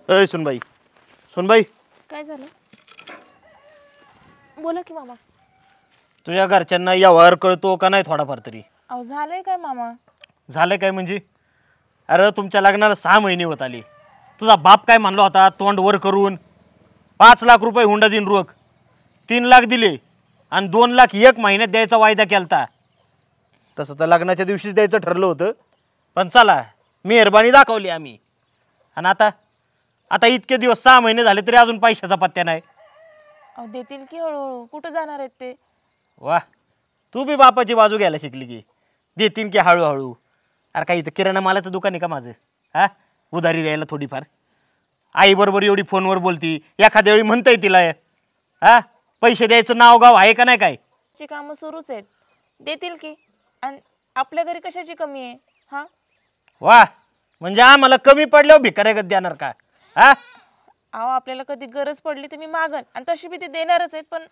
सुनबाई सुनबाई, काय झालं? बोला की मामा. तुझ्या घरच्यांना व्यवहार कळतो का नाही थोडाफार तरी? अहो झालंय काय मामा? झालंय काय म्हणजे? अरे तुमच्या लग्नाला 6 महिने होत आले. तुझा बाप काय म्हणला होता, तोंड वर करून 5 लाख रुपये हुंडा दिन रोख 3 लाख दिले आणि 2 लाख 1 महिन्यात द्यायचा वायदा केलता. तसं तर लग्नाच्या दिवशीच द्यायचं ठरलं होतं, पण चला मेहरबानी दाखवली आम्ही. आणि आता इतके दिवस 6 महिने झाले तरी अजून पैशाचा पत्त्या नाही. अहो देतील की हळूहळू. कुठं जाणार आहेत ते? वाह, तू बी बापाची बाजू घ्यायला शिकली की. देतीन की हळूहळू. अरे काही इथं किराणा मालाचं दुकान आहे का माझं? हा, उधारी द्यायला थोडीफार. आईबरोबर एवढी फोनवर बोलती, एखाद्या वेळी म्हणताय तिला हा पैसे द्यायचं नाव गाव आहे का नाही? काय ची कामं सुरूच आहेत, देतील की. आणि आपल्या घरी कशाची कमी आहे? हा, वाह, म्हणजे आम्हाला कमी पडल्यावर भिकाऱ्यागत देणार का? हा, अहो आपल्याला कधी गरज पडली तर मी मागन, आणि तशी बी ते देणारच आहेत, पण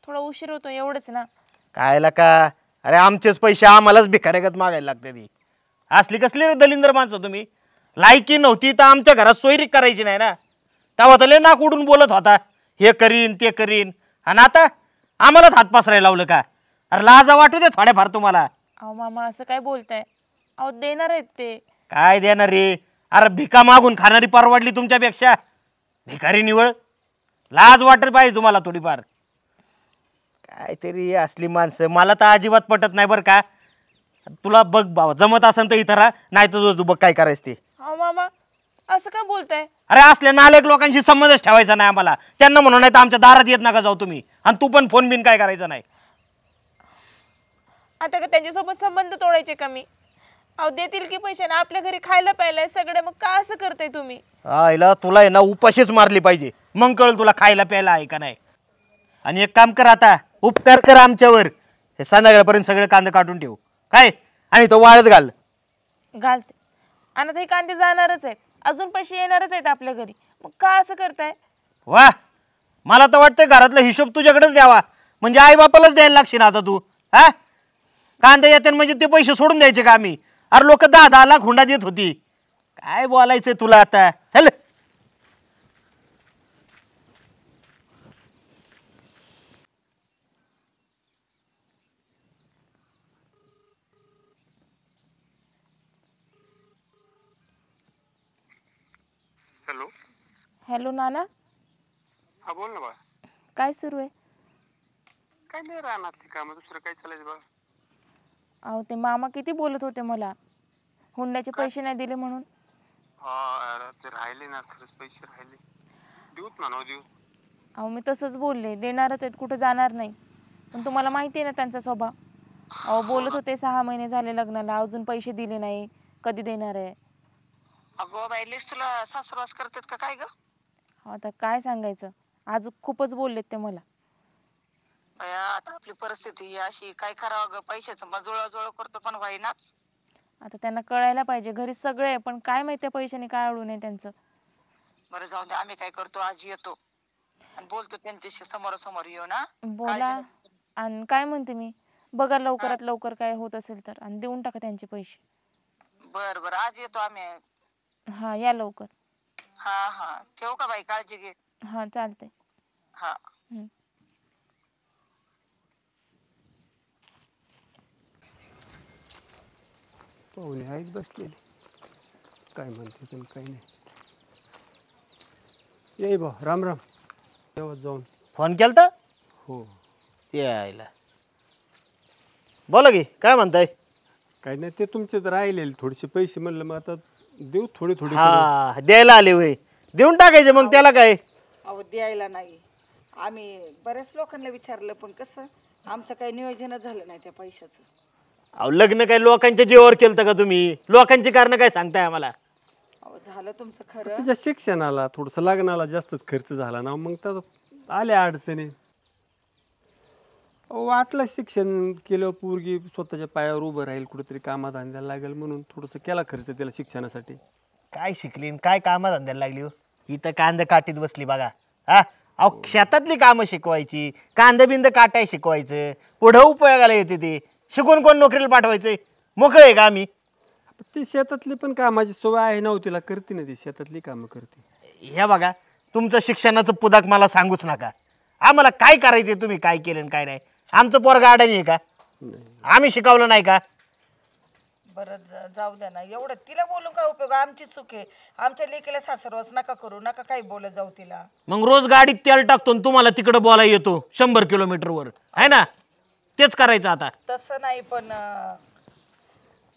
थोडा उशीर होतो एवढंच ना. कायला का? अरे आमचेच पैसे आम्हालाच भिकाऱ्यागत मागायला लागते. ती असली कसली रे दलिंदर माणसं तुम्ही? लायकी नव्हती तर आमच्या घरात सोयरी करायची नाही ना. तेव्हा तर लय नाक उडून बोलत होता, हे करीन ते करीन, आणि आता आम्हालाच हात पसरायला लावलं का? अरे लाजा वाटू दे थोड्याफार तुम्हाला. अहो मामा असं काय बोलताय? अहो देणार आहेत ते. काय देणार रे? अरे भिका मागून खाणारी परवडली तुमच्यापेक्षा? भिकारी निवळ. लाज वाटत पाहिजे तुम्हाला थोडीफार. काहीतरी असली माणसं मला तर अजिबात पटत नाही बरं का. तुला बघ बाबा, जमत असेल तर इथं राहा, नाही तर तू बघ काय करायचं ते. अहो मामा असं काय बोलताय? अरे असल्या नालायक लोकांशी संबंधच ठेवायचा नाही आम्हाला. त्यांना म्हणून नाही तर आमच्या दारात येत नका जाऊ तुम्ही. आणि तू पण फोन बिन काय करायचा नाही. आता का त्यांच्यासोबत संबंध तोडायचे का मी? अहो देतील की पैसे ना. आपल्या घरी खायला प्यायला सगळे, मग का असं करताय तुम्ही? आईला तुला आहे ना उपाशीच मारली पाहिजे, मग कळलं तुला खायला प्यायला आहे का नाही. आणि एक काम कर, आता उपकार कर आमच्यावर. हे संध्याकाळपर्यंत सगळे कांदे काढून ठेव काय, आणि तो वाळत घाल. घालते. आणि आता हे कांदे जाणारच आहेत, अजून पैसे येणारच आहेत आपल्या घरी, मग का असं करताय? वा, मला तर वाटतंय घरातला हिशोब तुझ्याकडेच द्यावा, म्हणजे आई बापालाच द्यायला लागशील आता तू. हा, कांदे येते म्हणजे ते पैसे सोडून द्यायचे का आम्ही? अरे लोक 10-10 लाख हुंडा देत होती. काय बोलायचंय तुला आता? चल. हॅलो. हॅलो नाना. हा बोल ना बा. काय सुरू आहे? काय नाही, रानातली कामं, दुसरं काय चालायचं बा. अहो ते मामा किती बोलत होते मला, हुंड्याचे पैसे नाही दिले म्हणून. हा ते राहिले ना, खरंच पैसे राहिले. देऊत ना, देऊ. अहो मी तसंच बोलले, देणारच आहेत, कुठं जाणार नाही. पण तुम्हाला माहिती आहे ना त्यांचा स्वभाव. अहो बोलत होते 6 महिने झाले लग्नाला, अजून पैसे दिले नाही, कधी देणार आहे? अगो बाई, लिस्ट तुला सासरवास करतात का काय ग? आता काय सांगायचं, आज खूपच बोललेत ते मला. आता आपली परिस्थिती अशी, काय करावं ग? पैशाचं मग जुळाजुळ करतो पण व्हायनाच. आता त्यांना कळायला पाहिजे, घरी सगळे आहे, पण काय माहिती पैशाने काय अडू नये त्यांचं. बरं जाऊ दे, आम्ही काय करतो, आज येतो आणि बोलतो त्यांच्याशी समोरासमोर येऊ ना. बोला. आणि काय म्हणते मी, बघा लवकरात लवकर काय होत असेल तर, आणि देऊन टाका त्यांचे पैसे. बर बर, आज येतो आम्ही. हा या लवकर. हा हा, ठेवू का बाई? काळजी घे. हा चालतंय. हा. पाहुणे आहेत बसलेले, काय म्हणते पण काही नाही. ये बा, राम राम. तेव्हा जाऊन फोन केलता? हो. यायला बोला की, काय म्हणताय? काही नाही, ते तुमचे तर राहिलेले थोडेसे पैसे, म्हणलं मग आता देऊ थोडे थोडे. हा, द्यायला आले होय, देऊन टाकायचे मग, त्याला काय. अहो द्यायला नाही, आम्ही बऱ्याच लोकांना विचारलं, पण कसं आमचं काही नियोजनच झालं नाही त्या पैशाचं. अहो लग्न काय लोकांच्या जीवावर केलं का तुम्ही? लोकांची कारण काय सांगताय आम्हाला? अहो झालं तुमचं खरं. त्याच्या शिक्षणाला थोडंसं लग्नाला जास्तच खर्च झाला ना, मग तर आल्या अडचणी. वाटलं शिक्षण केलं, पोरगी स्वतःच्या पायावर उभं राहील, कुठेतरी कामात धंद्याला लागेल म्हणून थोडंसं केला खर्च त्याला शिक्षणासाठी. काय शिकली, काय कामात धंद्याला लागली हो? इथं कांदा काटीत बसली बघा. हा, अहो शेतातली कामं शिकवायची, कांदा बिंद काटाय शिकवायचं, पुढं उपयोगाला येते ते. शिकून कोण नोकरीला पाठवायचंय? मोकळे आहे का आम्ही? ती शेतातली पण कामाची सवय आहे ना, तिला करते ना, ती शेतातली कामं करते. हे बघा, तुमचं शिक्षणाचं पुदाक मला सांगूच नका. आम्हाला काय करायचंय, तुम्ही काय केलं आणि काय नाही. आमचं पोरगा अडाणी आहे का? आम्ही शिकवलं नाही का? बरं जाऊ द्या ना, एवढं तिला बोलून काय उपयोग, आमची चूक आहे. आमच्या लेकीला सासरवास नका करू, नका काही बोलत जाऊ तिला. मग रोज गाडीत तेल टाकतो आणि तुम्हाला तिकडं बोलायला येतो 100 किलोमीटरवर, आहे ना? तेच करायचं आता. तसं नाही, पण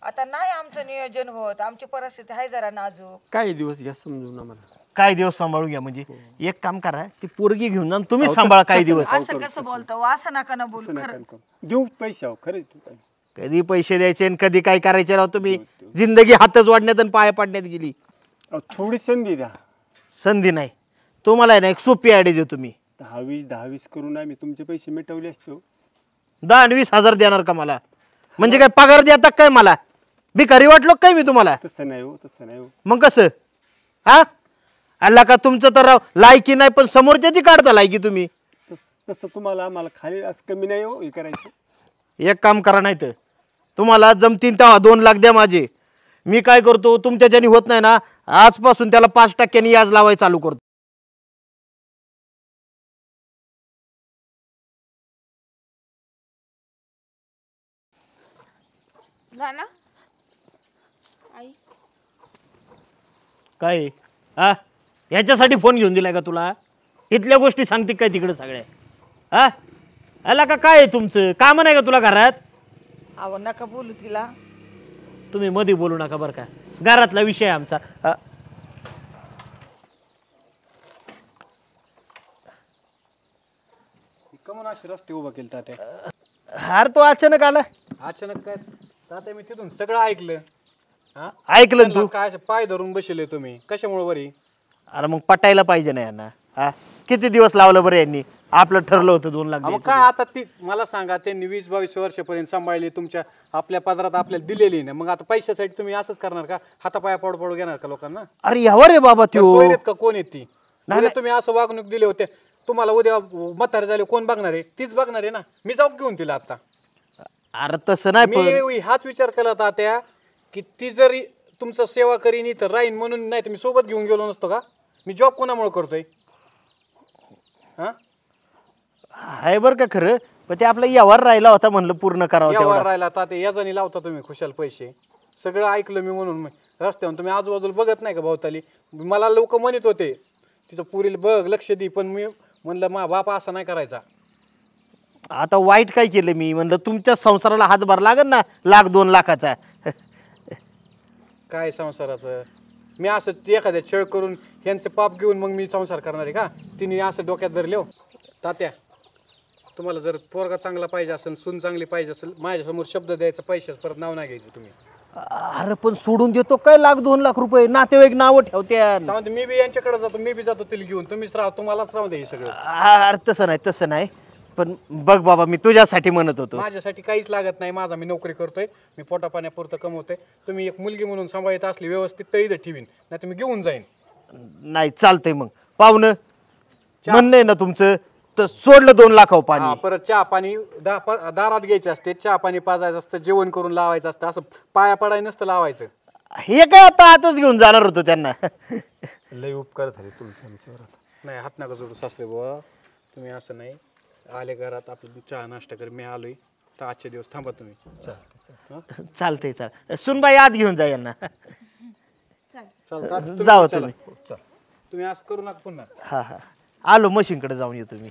आता नाही आमचं नियोजन होत. आमची परिस्थिती आहे जरा नाजूक. काही दिवस घ्या समजून आम्हाला. काय दिवस सांभाळून घ्या म्हणजे? एक काम करा, ती पोरगी घेऊन जा, तुम्ही सांभाळा काही दिवस. असं कसं बोलतो, असं नका ना बोलू. खरंच देऊ पैसे आहो खरे. कधी पैसे द्यायचे आणि कधी काय करायचे राव तुम्ही. जिंदगी हातच वाढण्यात आणि पाया पाडण्यात गेली. थोडी संधी द्या. संधी नाही तुम्हाला, आहे ना, एक सोपी आयडिया देतो मी. 10-20 करून आम्ही तुमचे पैसे मिटवले असते. 10-20 हजार देणार का मला? म्हणजे काय पगार देता काय मला? भिकारी वाटलो काय मी तुम्हाला? तसं नाही हो, तसं नाही हो. मग कसं? हा अल्ला का तुमचं तर राव लायकी नाही, पण समोरच्याची काढता लायकी तुम्ही. तसं तुम्हाला आम्हाला खाली असं कमी नाही हो हे करायचं. एक काम करा, नाही तर तुम्हाला जमतीन तेव्हा 2 लाख द्या माझे. मी काय करतो, तुमच्याच्यानी होत नाही ना, आजपासून त्याला 5% याज लावायला चालू करतो. राणा आई काय हा ह्याच्यासाठी फोन घेऊन दिलाय का तुला? इथल्या गोष्टी सांगते काय तिकडे सगळ्या? हा आला का काय तुमचं काम नाही का तुला घरात? अहो नका बोलू तिला. तुम्ही मध्ये बोलू नका बरं का, घरातला विषय आहे आमचा. कमन असे रस्ते उभा केले तात्या? हार तो अचानक आला. अचानक काय तात्या, मी तिथून सगळं ऐकलं. हा ऐकलं ना तू? काय असे पाय धरून बसले तुम्ही कशामुळे बरी? अरे मग पटायला पाहिजे ना यांना. हा किती दिवस लावलं बरं यांनी? आपलं ठरलं होतं 2 लाख मग द्यायचं. काय आता ती मला सांगा, त्यांनी 20-22 वर्षापर्यंत सांभाळली, तुमच्या आपल्या पदरात आपल्याला दिलेली ना, मग आता पैशासाठी तुम्ही असंच करणार का? हातापाया पडू घेणार का लोकांना? अरे यावर रे बाबा त्यो. सोयरेत का कोण येत ती? उद्या तुम्ही असं वागणूक दिले होते, तुम्हाला उद्या म्हातारे झाले कोण बघणार आहे? तीच बघणार आहे ना. मी जाऊ घेऊन तिला आता. अरे तसं नाही, पण मी हाच विचार केला तात्या की ती जरी तुमचं सेवा करीन तर राहीन म्हणून, नाही तर मी सोबत घेऊन गेलो नसतो का? मी जॉब कोणामुळे करतोय? हा आहे बरं का खरं, पण ते आपला यावर राहिला होता, म्हणलं पूर्ण करावं यावर तेवढा. राहिला तात्या, याजानी लावता तुम्ही खुशाल पैसे. सगळं ऐकलं मी म्हणून. रस्त्यावर तुम्ही आजूबाजूला बघत नाही का भोवताली? मला लोक म्हणत होते तिथं पुरीला बघ लक्ष दे, पण मी म्हणलं मा बाप असा नाही करायचा. आता वाईट काय केलं मी? म्हणलं तुमच्या संसाराला हातभार लागेल ना, 1-2 लाखाचा. काय संसाराचं? मी असं एखाद्या छळ करून यांचं पाप घेऊन मग मी संसार करणार आहे का? तिने असं डोक्यात धरले हो तात्या. तुम्हाला जर पोरगा चांगला पाहिजे असेल, सून चांगली पाहिजे असेल, माझ्यासमोर शब्द द्यायचा, पैशाच परत नाव नाही घ्यायचं तुम्ही. अरे पण सोडून देतो काय 1-2 लाख रुपये? नातेवाईक नावं ठेवते. सांगते मी बी यांच्याकडे जातो, मी बी जातो तिला घेऊन. तुम्हीच राहा, तुम्हालाच राहू दे हे सगळं. अरे तसं नाही. पण बघ बाबा, मी तुझ्यासाठी म्हणत होतो. माझ्यासाठी काहीच लागत नाही. माझा मी नोकरी करतोय, मी पोटा पाण्यापुरतं कमवतोय. तुम्ही एक मुलगी म्हणून सांभाळत असली व्यवस्थित तर इथं ठेवीन, नाही तुम्ही घेऊन जाईन. नाही चालतंय. मग पाहुणं म्हणणं आहे ना तुमचं, तर सोडलं 2 लाखावर पाणी. हा, परत चहा पाणी दारात घ्यायचे असते, चहा पाणी पाजायचं असतं, जेवण करून लावायचं असतं. असं पाया पडायला नसतं लावायचं. हे काय आता आताच घेऊन जाणार होतो त्यांना. लय उपकार झाले तुमचे आमच्यावर. नाही हात नका जोडू सासरे बुवा, तुम्ही असं नाही. आले घरात आपलं चहा नाश्ता कर, मी आलोय तर आजचे दिवस थांबा तुम्ही. चालतंय. चाल सुनबाई आत घेऊन जा यांना. चालतं जावं तुम्ही. तुम्ही असं करू नका पुन्हा. हा आलो मशीनकडे जाऊन येतो मी.